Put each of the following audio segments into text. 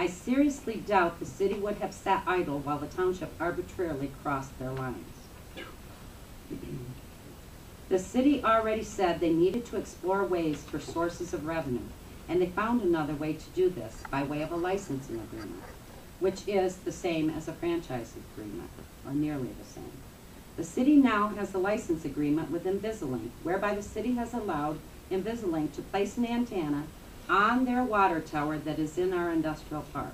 I seriously doubt the city would have sat idle while the township arbitrarily crossed their lines. The city already said they needed to explore ways for sources of revenue, and they found another way to do this by way of a licensing agreement, which is the same as a franchise agreement, or nearly the same. The city now has a license agreement with Invisalink, whereby the city has allowed Invisalink to place an antenna on their water tower that is in our industrial park.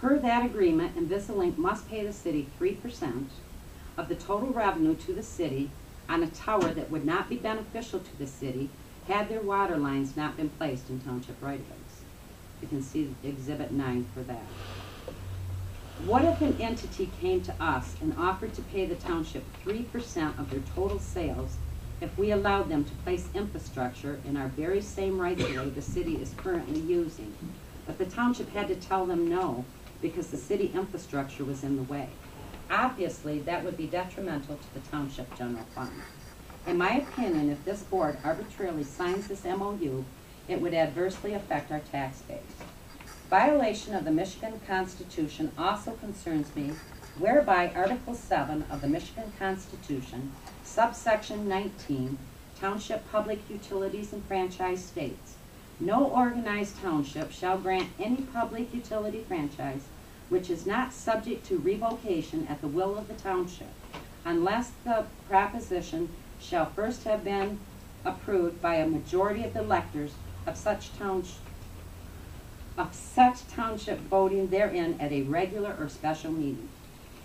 Per that agreement, Invisalink must pay the city 3% of the total revenue to the city on a tower that would not be beneficial to the city had their water lines not been placed in township right-of-ways. You can see Exhibit 9 for that. What if an entity came to us and offered to pay the township 3% of their total sales if we allowed them to place infrastructure in our very same right-of-way the city is currently using, but the township had to tell them no because the city infrastructure was in the way? Obviously, that would be detrimental to the township general fund. In my opinion, if this board arbitrarily signs this MOU, it would adversely affect our tax base. Violation of the Michigan Constitution also concerns me, whereby Article 7 of the Michigan Constitution, subsection 19, Township Public Utilities and Franchise states, no organized township shall grant any public utility franchise which is not subject to revocation at the will of the township, unless the proposition shall first have been approved by a majority of the electors of such township voting therein at a regular or special meeting.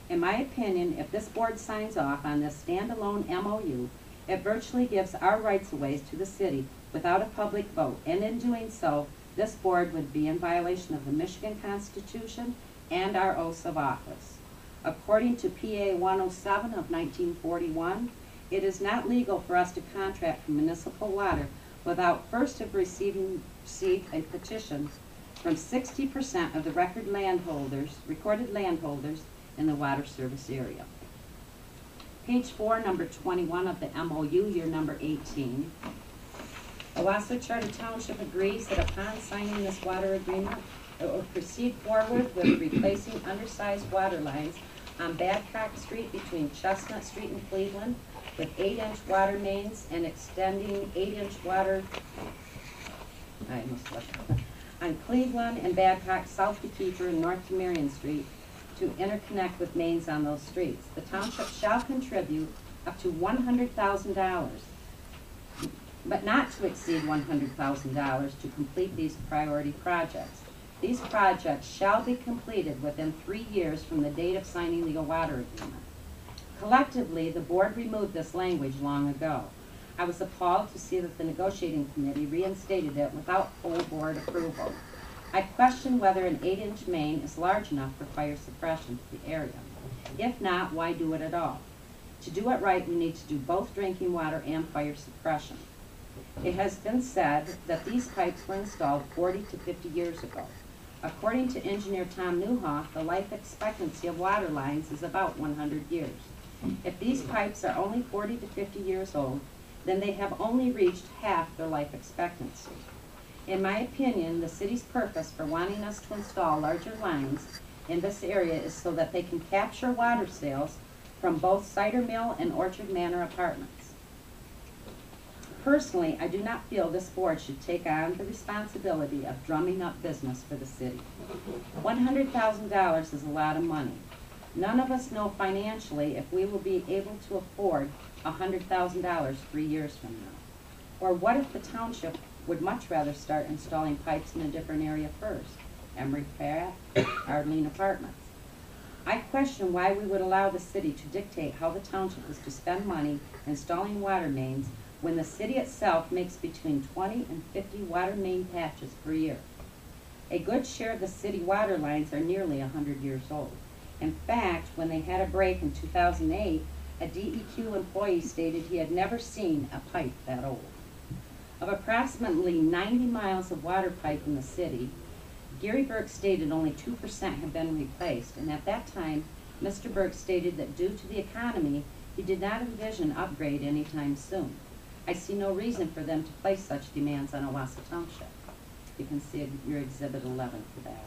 In my opinion, if this board signs off on this standalone MOU, it virtually gives our rights away to the city without a public vote, and in doing so, this board would be in violation of the Michigan Constitution and our oaths of office. According to PA 107 of 1941, it is not legal for us to contract for municipal water without first have received a petition from 60% of the recorded landholders in the water service area. Page 4, number 21 of the MOU, year number 18. Owosso Charter Township agrees that upon signing this water agreement, it will proceed forward with replacing undersized water lines on Badcock Street between Chestnut Street and Cleveland with 8-inch water mains and extending 8-inch water on Cleveland and Badcock, South Decatur, and North Marion Street to interconnect with mains on those streets. The township shall contribute up to $100,000, but not to exceed $100,000 to complete these priority projects. These projects shall be completed within 3 years from the date of signing the water agreement. Collectively, the board removed this language long ago. I was appalled to see that the negotiating committee reinstated it without full board approval. I question whether an 8-inch main is large enough for fire suppression to the area. If not, why do it at all? To do it right, we need to do both drinking water and fire suppression. It has been said that these pipes were installed 40 to 50 years ago. According to engineer Tom Newhoff, the life expectancy of water lines is about 100 years. If these pipes are only 40 to 50 years old, then they have only reached half their life expectancy. In my opinion, the city's purpose for wanting us to install larger lines in this area is so that they can capture water sales from both Cider Mill and Orchard Manor apartments. Personally, I do not feel this board should take on the responsibility of drumming up business for the city. $100,000 is a lot of money. None of us know financially if we will be able to afford $100,000 3 years from now. Or what if the township would much rather start installing pipes in a different area first? Emery Pratt, Arlene Apartments. I question why we would allow the city to dictate how the township is to spend money installing water mains when the city itself makes between 20 and 50 water main patches per year. A good share of the city water lines are nearly 100 years old. In fact, when they had a break in 2008, a DEQ employee stated he had never seen a pipe that old. Of approximately 90 miles of water pipe in the city, Gary Burke stated only 2% had been replaced, and at that time, Mr. Burke stated that due to the economy, he did not envision upgrade anytime soon. I see no reason for them to place such demands on Owosso Township. You can see your Exhibit 11 for that.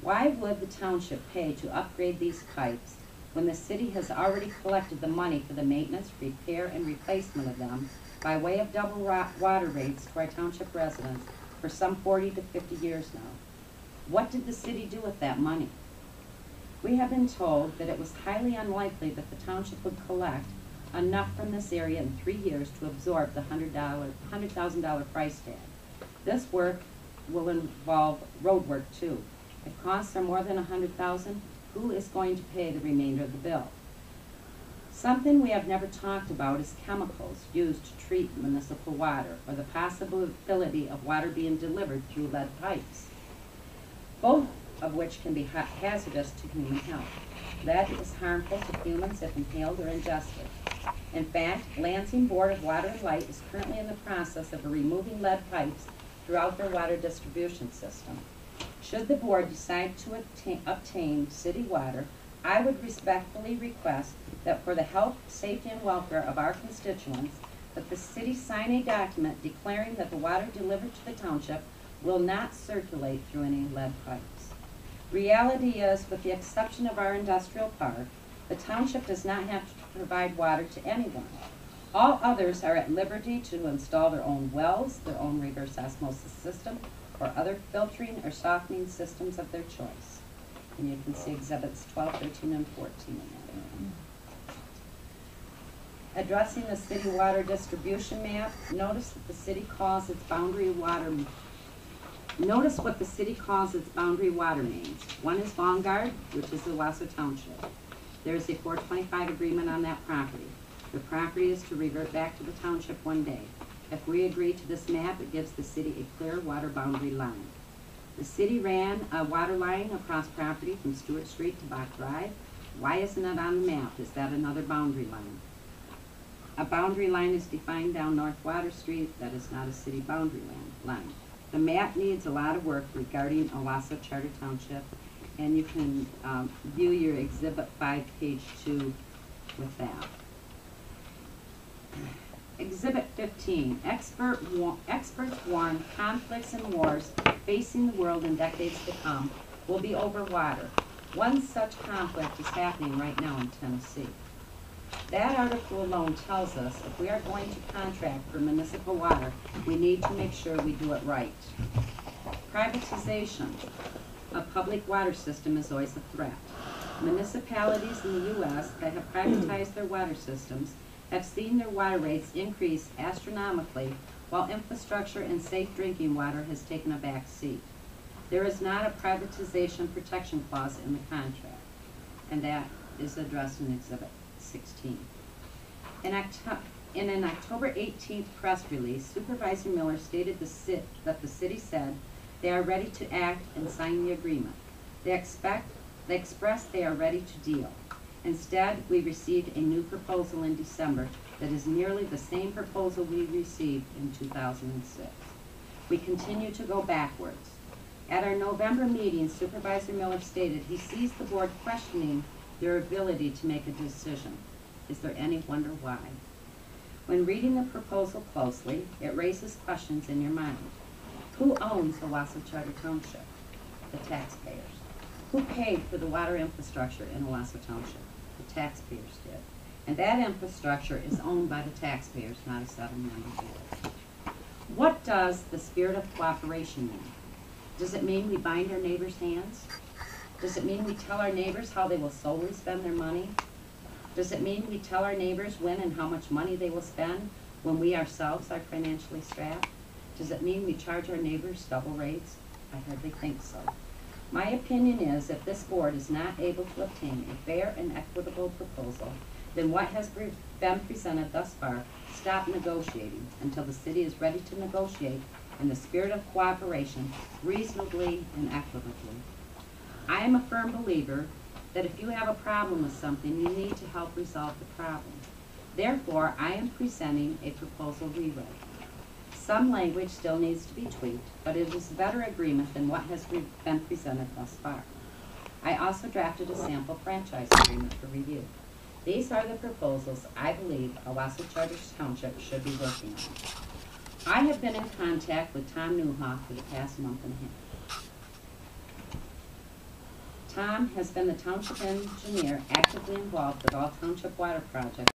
Why would the township pay to upgrade these pipes when the city has already collected the money for the maintenance, repair, and replacement of them by way of double water rates to our township residents for some 40 to 50 years now? What did the city do with that money? We have been told that it was highly unlikely that the township would collect enough from this area in 3 years to absorb the $100,000 price tag. This work will involve road work too. If costs are more than $100,000, who is going to pay the remainder of the bill? Something we have never talked about is chemicals used to treat municipal water, or the possibility of water being delivered through lead pipes, both of which can be hazardous to human health. Lead is harmful to humans if inhaled or ingested. In fact, Lansing Board of Water and Light is currently in the process of removing lead pipes throughout their water distribution system. Should the board decide to obtain city water, I would respectfully request that for the health, safety, and welfare of our constituents, that the city sign a document declaring that the water delivered to the township will not circulate through any lead pipes. Reality is, with the exception of our industrial park, the township does not have to provide water to anyone. All others are at liberty to install their own wells, their own reverse osmosis system, or other filtering or softening systems of their choice. And you can see exhibits 12, 13, and 14 in that area. Addressing the city water distribution map, notice that the city calls its boundary water. Notice what the city calls its boundary water mains. One is Vanguard, which is the Owosso Township. There is a 425 agreement on that property. The property is to revert back to the township one day. If we agree to this map, it gives the city a clear water boundary line. The city ran a water line across property from Stewart Street to Bach Drive. Why isn't it on the map? Is that another boundary line? A boundary line is defined down North Water Street. That is not a city boundary line. The map needs a lot of work regarding Owosso Charter Township, and you can view your Exhibit 5, page 2 with that. Exhibit 15, experts warn conflicts and wars facing the world in decades to come will be over water. One such conflict is happening right now in Tennessee. That article alone tells us if we are going to contract for municipal water, we need to make sure we do it right. Privatization of public water system is always a threat. Municipalities in the U.S. that have privatized their water systems have seen their water rates increase astronomically, while infrastructure and safe drinking water has taken a back seat. There is not a privatization protection clause in the contract, and that is addressed in Exhibit 16. In an October 18th press release, Supervisor Miller stated that the city said they are ready to act and sign the agreement. They expressed they are ready to deal. Instead, we received a new proposal in December that is nearly the same proposal we received in 2006. We continue to go backwards. At our November meeting, Supervisor Miller stated he sees the board questioning their ability to make a decision. Is there any wonder why? When reading the proposal closely, it raises questions in your mind. Who owns Owosso Charter Township? The taxpayers. Who paid for the water infrastructure in Owosso Township? The taxpayers did. And that infrastructure is owned by the taxpayers, not a seven-member board. What does the spirit of cooperation mean? Does it mean we bind our neighbors' hands? Does it mean we tell our neighbors how they will solely spend their money? Does it mean we tell our neighbors when and how much money they will spend when we ourselves are financially strapped? Does it mean we charge our neighbors double rates? I hardly think so. My opinion is if this board is not able to obtain a fair and equitable proposal, then what has been presented thus far, stop negotiating until the city is ready to negotiate in the spirit of cooperation, reasonably and equitably. I am a firm believer that if you have a problem with something, you need to help resolve the problem. Therefore, I am presenting a proposal rewrite. Some language still needs to be tweaked, but it is a better agreement than what has been presented thus far. I also drafted a sample franchise agreement for review. These are the proposals I believe Owosso Charter Township should be working on. I have been in contact with Tom Newhoff for the past month and a half. Tom has been the township engineer actively involved with all township water projects